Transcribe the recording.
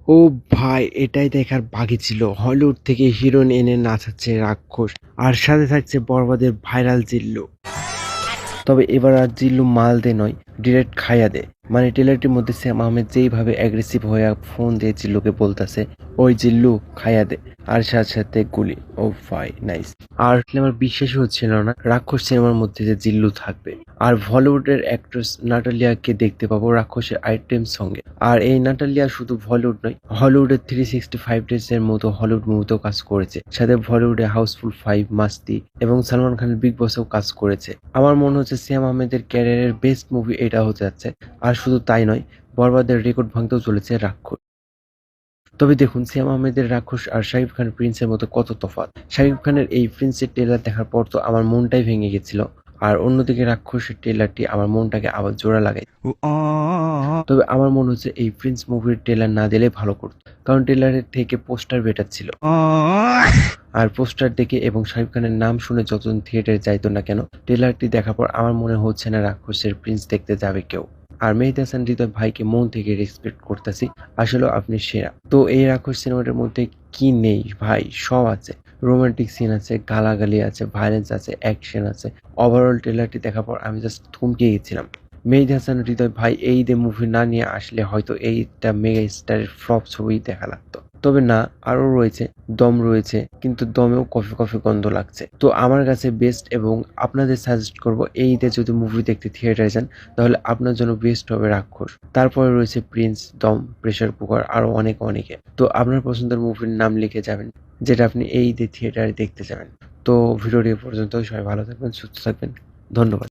ও ভাই, এটাই দেখার বাকি ছিল। হলিউড থেকে হিরোইন এনে নাচাচ্ছে রাক্ষস, আর সাথে থাকছে বরবাদের ভাইরাল জিল্লু। তবে এবার আর জিল্লু মাল দে নয়, ডিরেক্ট খাইয়া দে। মানে ট্রেলারটির মধ্যে শ্যাম আহমেদ যেইভাবে অ্যাগ্রেসিভ হয়ে ফোন দিয়ে জিল্লুকে বলতেছে, ওই জিল্লু খাইয়া দে, আর সাথে সাথে গুলি। ও ভাই নাইস। আর আমার বিশ্বাসই হচ্ছিল না রাক্ষস সিনেমার মধ্যে যে জিল্লু থাকবে, আর বলিউডের অ্যাক্ট্রেস নাটালিয়াকে দেখতে পাবো রাক্ষসের আইটেম সঙ্গে। আর এই নাটালিয়া শুধু বলিউড নয়, হলিউডের 365 ডেজ এর মতো হলিউড মুভিতেও কাজ করেছে, সাথে বলিউডে হাউসফুল 5, মাস্তি এবং সালমান খানের বিগ বসেও কাজ করেছে। আমার মনে হচ্ছে শ্যাম আহমেদের ক্যারিয়ারের বেস্ট মুভি এটা হতে যাচ্ছে। আর শুধু তাই নয়, বরবাদের রেকর্ড ভাঙতেও চলেছে রাক্ষস। তবে দেখুন, শ্যাম আহমেদের রাক্ষস আর শাকিব খানের প্রিন্সের মধ্যে কত তফাৎ। শাকিব খানের এই প্রিন্সের ট্রেলার দেখার পর তো আমার মনটাই ভেঙে গেছিল, আর অন্যদিকে রাক্ষসের ট্রেলারটি আমার মনটাকে আবার জোড়া লাগাই। তবে আমার মনে হচ্ছে এই প্রিন্স মুভির ট্রেলার না দিলে ভালো করতো, কারণ ট্রেলারের থেকে পোস্টার বেটার ছিল। আর পোস্টার দেখে এবং শাকিব খানের নাম শুনে যতজন থিয়েটারে যাইতো না কেন, ট্রেলারটি দেখার পর আমার মনে হচ্ছে না রাক্ষসের প্রিন্স দেখতে যাবে কেউ। আর মেহেদী হাসান হৃদয় ভাইকে মন থেকে রেসপেক্ট করতেছি, আসলে আপনি সেরা। তো এই রাক্ষস সিনেমাটার মধ্যে কি নেই ভাই, সব আছে। রোমান্টিক সিন আছে, গালাগালি আছে, ভায়োলেন্স আছে, অ্যাকশন আছে। ওভারঅল ট্রেলারটি দেখার পর আমি জাস্ট থমকে গেছিলাম। মেহেদী হাসান হৃদয় ভাই এই ঈদে মুভি না নিয়ে আসলে হয়তো এইটা মেগা স্টারের ফ্লপ ছবি দেখা লাগতো। তবে না, আরো রয়েছে, দম রয়েছে, কিন্তু দমেও কফি কফি গন্ধ লাগছে। তো আমার কাছে বেস্ট, এবং আপনাদের সাজেস্ট করব এই ঈদে যদি মুভি দেখতে থিয়েটারে যান, তাহলে আপনার জন্য বেস্ট হবে রাক্ষস। তারপরে রয়েছে প্রিন্স, দম, প্রেসার কুকার, আরো অনেকে। তো আপনার পছন্দের মুভির নাম লিখে যাবেন, যেটা আপনি এই ঈদে থিয়েটারে দেখতে যাবেন। তো ভিডিওটি এ পর্যন্ত। সবাই ভালো থাকবেন, সুস্থ থাকবেন। ধন্যবাদ।